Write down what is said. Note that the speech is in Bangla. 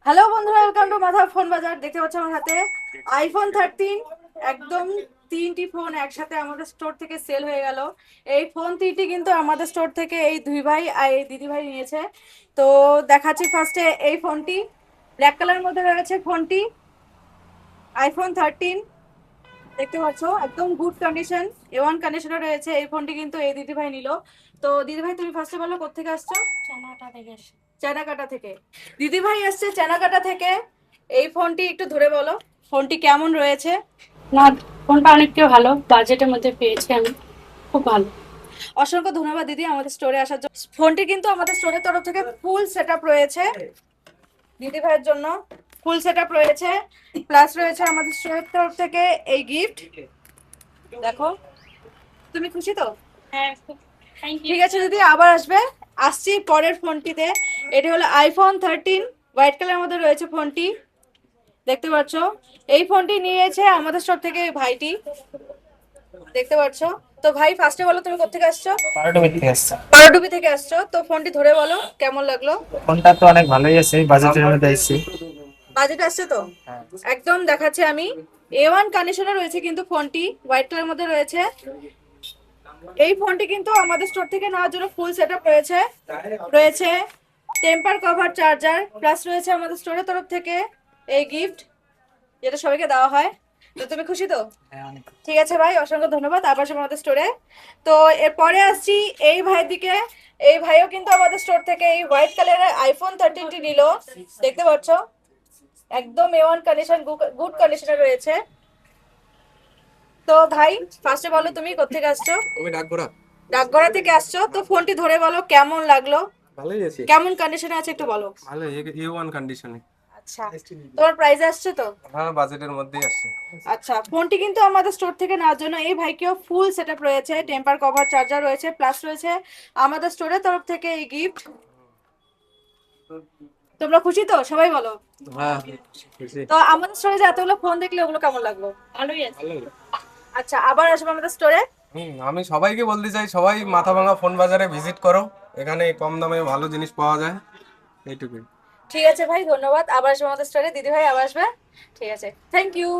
হ্যালো বন্ধুরা, ওয়েলকাম টু মাথা ফোন বাজার। দেখতে পাচ্ছ আমার হাতে আইফোন 13। একদম তিনটি ফোন একসাথে আমাদের স্টোর থেকে সেল হয়ে গেল। এই ফোন তিনটি কিন্তু আমাদের স্টোর থেকে এই দুই ভাই আর এই দিদি ভাই নিয়েছে। তো দেখাচ্ছি ফার্স্টে এই ফোনটি, ব্ল্যাক কালারের মধ্যে রয়েছে ফোনটি, আইফোন 13। দেখতে পাচ্ছ একদম গুড কন্ডিশন, A1 কন্ডিশনে রয়েছে এই ফোনটি, কিন্তু এই দিদি ভাই নিল। তো দিদি ভাই তুমি ফার্স্টে বলো কোত্থেকে আসছো? চায়নাটা থেকে এসেছি। চায়নাকাটা থেকে দিদি ভাই এসছে, চায়নাকাটা থেকে। এই ফোনটি একটু ধরে বলো ফোনটি কেমন রয়েছে। না, ফোনটা অনেকটাই ভালো, বাজেটের মধ্যে পেয়েছি আমি। খুব ভালো। অসংখ্য ধন্যবাদ দিদি আমাদের স্টোরে আসার জন্য। ফোনটি কিন্তু আমাদের স্টোরের তরফ থেকে ফুল সেটআপ রয়েছে দিদি ভাইয়ের জন্য, ফুল সেটআপ রয়েছে, প্লাস রয়েছে আমাদের স্টোরের তরফ থেকে এই গিফট। দেখো, তুমি খুশি তো? হ্যাঁ, থ্যাংক ইউ। ঠিক আছে দিদি, আবার আসবে। আসছি পরের ফোনটিতে। এটি হলো আইফোন 13, হোয়াইট কালারের মধ্যে রয়েছে ফোনটি। দেখতে পাচ্ছ এই ফোনটি নিয়েছে আমাদের স্টোর থেকে এই ভাইটি। দেখতে পাচ্ছ। তো ভাই ফার্স্টে বলো তুমি কোথা থেকে আসছো? পারডুবি থেকে আসছে। পারডুবি থেকে আসছো। তো ফোনটি ধরে বলো কেমন লাগলো। ফোনটা তো অনেক ভালোই আছে, বাজেটের মধ্যে আইছি। বাজেট আসছে তো? হ্যাঁ। একদম দেখাচ্ছি আমি। A1 কন্ডিশনে রয়েছে কিন্তু ফোনটি, হোয়াইট কালারের মধ্যে রয়েছে। এই ফোনটি কিন্তু আমাদের স্টোর থেকে নেওয়ার জন্য ফুল সেটআপ রয়েছে। রয়েছে টেম্পার কভার, চার্জার, প্লাস রয়েছে আমাদের স্টোরের তরফ থেকে এই গিফট, যেটা সবাইকে দেওয়া হয়। তো তুমি খুশি তো? হ্যাঁ, অনেক। ঠিক আছে ভাই, অসংখ্য ধন্যবাদ। আবার আসবো আমাদের স্টোরে। তো এরপরে আসছি এই ভাইয়ের দিকে। এই ভাইও কিন্তু আমাদের স্টোর থেকে এই হোয়াইট কালারের আইফোন 13টি নিল। দেখতে পাচ্ছ একদম A1 কন্ডিশন, গুড কন্ডিশনে রয়েছে। তো ভাই ফার্স্টে বলো তুমি কোত্থেকে আসছো? আমি ডাকঘোড়া। ডাকঘরা থেকে আসছো। তো ফোনটি ধরে বলো কেমন লাগলো, ভালোই আছে। কেমন কন্ডিশনে আছে একটু বলো। ভালো A1 কন্ডিশনে। আচ্ছা, তোমার প্রাইস আসছে তো? হ্যাঁ, বাজেটের মধ্যেই আসছে। আচ্ছা, ফোনটি কিন্তু আমাদের স্টোর থেকে নেওয়ার জন্য এই ভাইকেও ফুল সেটআপ রয়েছে, টেম্পার কভার, চার্জার রয়েছে, প্লাস রয়েছে আমাদের স্টোরের তরফ থেকে এই গিফট। তোমরা খুশি তো? সবাই বলো। হ্যাঁ, খুশি। তো আমাদের স্টোরে যে এতগুলো ফোন দেখলে ওগুলো কেমন লাগলো? ভালোই আছে। ভালোই। আচ্ছা, আবার আসবো আমাদের স্টোরে। আমি সবাইকে বলতে চাই, সবাই মাথাভাঙা ফোন বাজারে ভিজিট করো। এখানে কম দামে ভালো জিনিস পাওয়া যায়। এইটুকুই। ঠিক আছে ভাই, ধন্যবাদ। আবার আসবো আমাদের স্টোরে, দিদি ভাই আবার আসবে। ঠিক আছে, থ্যাংক ইউ।